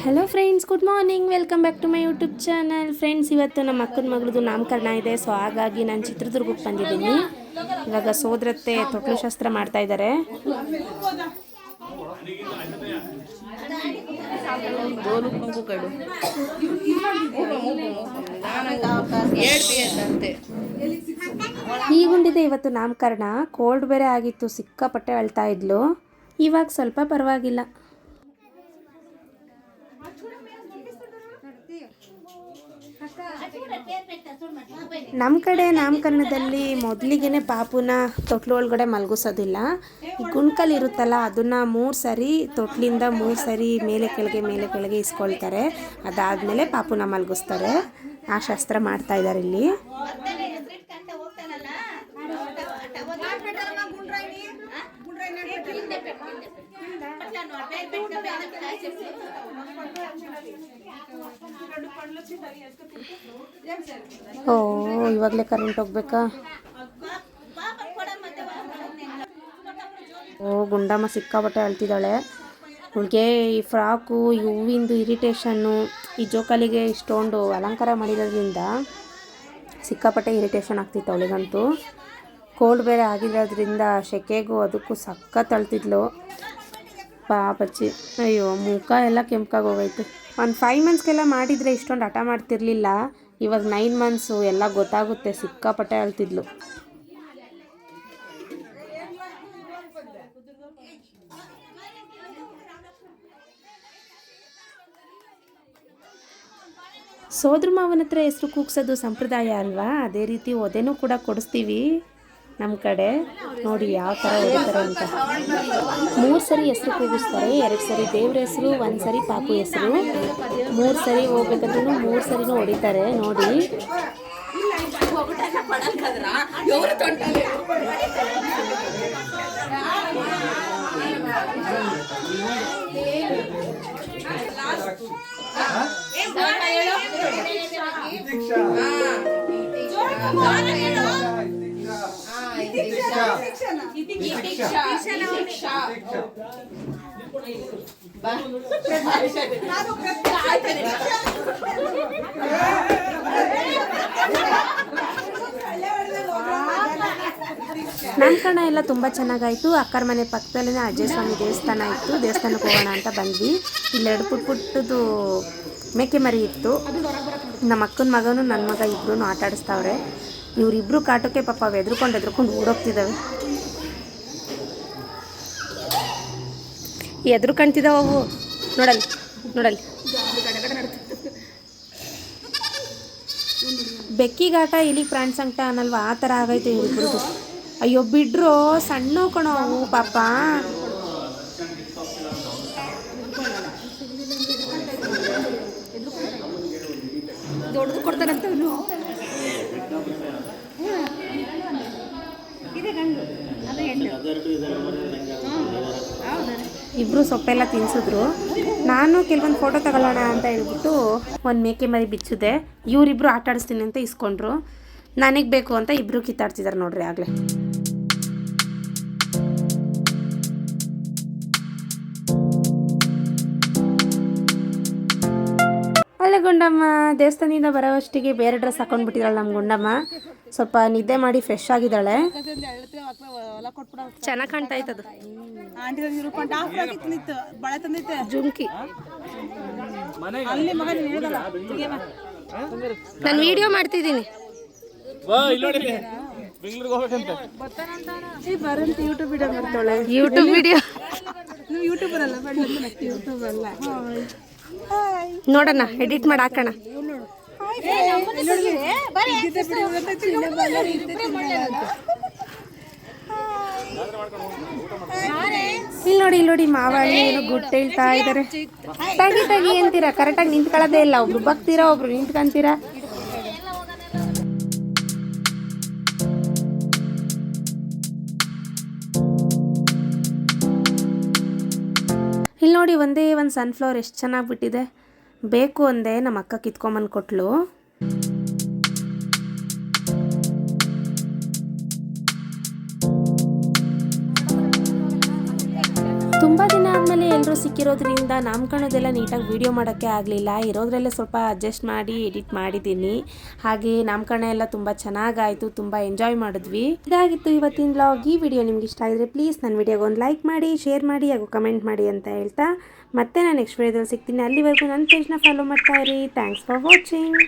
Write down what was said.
Hello friends, good morning. Welcome back to my YouTube channel. Friends, ಇವತ್ತು ನಮ್ಮ ಅಕ್ಕನ ಮಗಳದು ನಾಮಕರಣ ಇದೆ. ಸೊ ಹಾಗಾಗಿ ನಾನು ಚಿತ್ರದುರ್ಗಕ್ಕೆ ಬಂದಿದ್ದೀನಿ. ಇವಾಗ ಸೋದರತ್ತೆ ತೊಟ್ಲು ಶಾಸ್ತ್ರ ಮಾಡ್ತಾ ಇದ್ದಾರೆ. ಹೀಗುಂಡಿದೆ ಇವತ್ತು ನಾಮಕರಣ. ಕೋಲ್ಡ್ ಬೇರೆ ಆಗಿತ್ತು, ಸಿಕ್ಕಾಪಟ್ಟೆ ಅಳ್ತಾ ಇದ್ಲು. ಇವಾಗ ಸ್ವಲ್ಪ ಪರವಾಗಿಲ್ಲ. ನಮ್ಮ ಕಡೆ ನಾಮಕರಣದಲ್ಲಿ ಮೊದಲಿಗೆ ಪಾಪುನ ತೊಟ್ಲು ಒಳಗಡೆ ಮಲಗಿಸೋದಿಲ್ಲ. ಈ ಗುಣ್ಕಲ್ ಇರುತ್ತಲ್ಲ, ಅದನ್ನು 3 ಸರಿ ತೊಟ್ಲಿಂದ 3 ಸರಿ ಮೇಲೆ ಕೆಳಗೆ ಇಸ್ಕೊಳ್ತಾರೆ. ಅದಾದಮೇಲೆ ಪಾಪುನ ಮಲಗಿಸ್ತಾರೆ. ಆ ಶಾಸ್ತ್ರ ಮಾಡ್ತಾ ಇದ್ದಾರೆ ಇಲ್ಲಿ. ಓ, ಇವಾಗಲೇ ಕರೆಂಟ್ ಹೋಗ್ಬೇಕಾ? ಓ, ಗುಂಡಮ್ಮ ಸಿಕ್ಕಾಪಟ್ಟೆ ಅಳ್ತಿದ್ದಾಳೆ. ಅವಳಿಗೆ ಈ ಫ್ರಾಕು, ಈ ಹೂವಿಂದು ಇರಿಟೇಷನ್ನು, ಈ ಜೋಕಾಲಿಗೆ ಇಷ್ಟೊಂದು ಅಲಂಕಾರ ಮಾಡಿರೋದ್ರಿಂದ ಸಿಕ್ಕಾಪಟ್ಟೆ ಇರಿಟೇಷನ್ ಆಗ್ತಿತ್ತು ಅವಳಿಗಂತೂ. ಕೋಲ್ಡ್ ಬೇರೆ ಆಗಿರೋದ್ರಿಂದ ಸೆಕೆಗೂ ಅದಕ್ಕೂ ಸಖತ್ ಅಳ್ತಿದ್ಲು ಪಾಪಚ್ಚಿ. ಅಯ್ಯೋ, ಮುಖ ಎಲ್ಲ ಕೆಂಪಾಗಿ ಹೋಗೈತೆ. ಒಂದು 5 ಮಂತ್ಸ್ಗೆಲ್ಲ ಮಾಡಿದರೆ ಇಷ್ಟೊಂದು ಹಠ ಮಾಡ್ತಿರ್ಲಿಲ್ಲ. ಇವಾಗ 9 ಮಂತ್ಸು, ಎಲ್ಲ ಗೊತ್ತಾಗುತ್ತೆ. ಸಿಕ್ಕಾಪಟ್ಟೆ ಅಳ್ತಿದ್ಲು. ಸೋದ್ರ ಮಾವನ ಹತ್ರ ಹೆಸರು ಕೂಗ್ಸೋದು ಸಂಪ್ರದಾಯ ಅಲ್ವಾ? ಅದೇ ರೀತಿ ಒದೆನೂ ಕೂಡ ಕೊಡಿಸ್ತೀವಿ ನಮ್ಮ ಕಡೆ. ನೋಡಿ ಯಾವ ಥರ ಹೊಡಿತಾರೆ ಅಂತ. 3 ಸರಿ ಹೆಸರು ಕೂಗಿಸ್ತಾರೆ. 2 ಸರಿ ದೇವ್ರ ಹೆಸರು, 1 ಸರಿ ಪಾಪು ಹೆಸರು. 3 ಸರಿ ಹೋಗ್ಬೇಕಂದ್ರೂ 3 ಸರಿನೂ ಹೊಡಿತಾರೆ ನೋಡಿ. ನಾಮಕರಣ ಎಲ್ಲ ತುಂಬ ಚೆನ್ನಾಗಾಯಿತು. ಅಕ್ಕರ ಮನೆ ಪಕ್ಕದಲ್ಲೇ ಅಜ್ಜಯ ಸ್ವಾಮಿ ದೇವಸ್ಥಾನ ಇತ್ತು. ದೇವಸ್ಥಾನಕ್ಕೆ ಹೋಗೋಣ ಅಂತ ಬಂದ್ವಿ. ಇಲ್ಲೆರಡು ಪುಟ್ಟದು ಮೇಕೆ ಮರಿ ಇತ್ತು. ನಮ್ಮ ಅಕ್ಕನ ಮಗನೂ ನನ್ನ ಮಗ ಇಬ್ಬರೂ ಆಟ ಆಡಿಸ್ತಾವ್ರೆ. ಇವರಿಬ್ಬರು ಕಾಟಕ್ಕೆ ಪಾಪ ಎದ್ರುಕೊಂಡು ಓಡೋಗ್ತಿದ್ದಾವೆ. ಎದುರು ಕಾಣ್ತಿದ್ದಾವೆ ಅವು. ನೋಡಲ್ಲಿ ಬೆಕ್ಕಿಗಾಟ, ಇಲಿಗೆ ಪ್ರಾಣಿ ಸಂಕಟ ಅನ್ನಲ್ವ, ಆ ಥರ ಆಗೈತೆ ಇವರಿಬ್ರದ್ದು. ಅಯ್ಯೋ ಬಿಡ್ರು, ಸಣ್ಣ ಕಣೋ ಅವು ಪಾಪ. ದೊಡ್ಡದು ಕೊಡ್ತಾರಂತ ಇಬ್ಬರು ಸೊಪ್ಪೆಲ್ಲ ತಿನ್ಸಿದ್ರು. ನಾನು ಕೆಲವೊಂದು ಫೋಟೋ ತಗೊಳ್ಳೋಣ ಅಂತ ಹೇಳ್ಬಿಟ್ಟು ಒಂದು ಮೇಕೆ ಮರಿ ಬಿಚ್ಚಿದೆ. ಇವರಿಬ್ರು ಆಟ ಆಡಿಸ್ತೀನಿ ಅಂತ ಇಸ್ಕೊಂಡ್ರು. ನನಗೆ ಬೇಕು ಅಂತ ಇಬ್ಬರು ಕಿತ್ತಾಡ್ತಿದ್ದಾರೆ ನೋಡ್ರಿ ಆಗಲೇ. ಅಲ್ಲೇ ಗುಂಡಮ್ಮ ದೇವಸ್ಥಾನದಿಂದ ಬರೋವಷ್ಟಿಗೆ ಬೇರೆ ಡ್ರೆಸ್ ಹಾಕೊಂಡ್ಬಿಟ್ಟಿದ್ದಾಳೆ ನಮ್ಮ ಗುಂಡಮ್ಮ. ಸ್ವಲ್ಪ ನಿದ್ದೆ ಮಾಡಿ ಫ್ರೆಶ್ ಆಗಿದ್ದಾಳೆ. ಚೆನ್ನಾಗಿ ಕಾಣ್ತಾ ಇತ್ತದು. ಜುಮ್ಕಿ ನಾನು ವಿಡಿಯೋ ಮಾಡ್ತಿದ್ದೀನಿ. ಯೂಟ್ಯೂಬ್ ವಿಡಿಯೋ ನೋಡೋಣ, ಎಡಿಟ್ ಮಾಡಿ ಹಾಕೋಣ. ಇಲ್ಲಿ ನೋಡಿ ಮಾವಳಿ ಏನು ಗುಡ್ ಹೇಳ್ತಾ ಇದ್ದಾರೆ. ತಗಿ ಅಂತೀರಾ, ಕರೆಕ್ಟಾಗಿ ನಿಂತ್ಕೊಳ್ಳೋದೇ ಇಲ್ಲ. ಒಬ್ರು ಬಗ್ತೀರಾ, ಒಬ್ರು ನಿಂತ್ಕೊಂತೀರಾ. ಇಲ್ಲಿ ನೋಡಿ ಒಂದೇ ಒಂದು ಸನ್ಫ್ಲವರ್ ಎಷ್ಟು ಚೆನ್ನಾಗಿ ಬಿಟ್ಟಿದೆ. ಬೇಕು ಅಂದೆ, ನಮ್ಮ ಅಕ್ಕ ಕಿತ್ಕೊಂಬಂದು ಕೊಟ್ಲು. ತುಂಬ ದಿನ ಆದಮೇಲೆ ಎಲ್ಲರೂ ಸಿಕ್ಕಿರೋದ್ರಿಂದ ನಾಮಕರಣದೆಲ್ಲ ನೀಟಾಗಿ ವೀಡಿಯೋ ಮಾಡೋಕ್ಕೆ ಆಗಲಿಲ್ಲ. ಇರೋದ್ರಲ್ಲೇ ಸ್ವಲ್ಪ ಅಡ್ಜಸ್ಟ್ ಮಾಡಿ ಎಡಿಟ್ ಮಾಡಿದ್ದೀನಿ. ಹಾಗೆ ನಾಮಕರಣ ಎಲ್ಲ ತುಂಬ ಚೆನ್ನಾಗಾಯಿತು, ತುಂಬ ಎಂಜಾಯ್ ಮಾಡಿದ್ವಿ. ಇದಾಗಿತ್ತು ಇವತ್ತಿನ ವ್ಲಾಗ್. ಈ ವಿಡಿಯೋ ನಿಮ್ಗೆ ಇಷ್ಟ ಆಗಿದ್ರೆ ಪ್ಲೀಸ್ ನನ್ನ ವಿಡಿಯೋಗೆ ಒಂದು ಲೈಕ್ ಮಾಡಿ, ಶೇರ್ ಮಾಡಿ ಹಾಗೂ ಕಮೆಂಟ್ ಮಾಡಿ ಅಂತ ಹೇಳ್ತಾ ಮತ್ತೆ ನಾನು ನೆಕ್ಸ್ಟ್ ವಿಡಿಯೋದಲ್ಲಿ ಸಿಗ್ತೀನಿ. ಅಲ್ಲಿವರೆಗೂ ನನ್ನ ಪೇಜ್ನ ಫಾಲೋ ಮಾಡ್ತಾ ಇರಿ. Thanks for watching.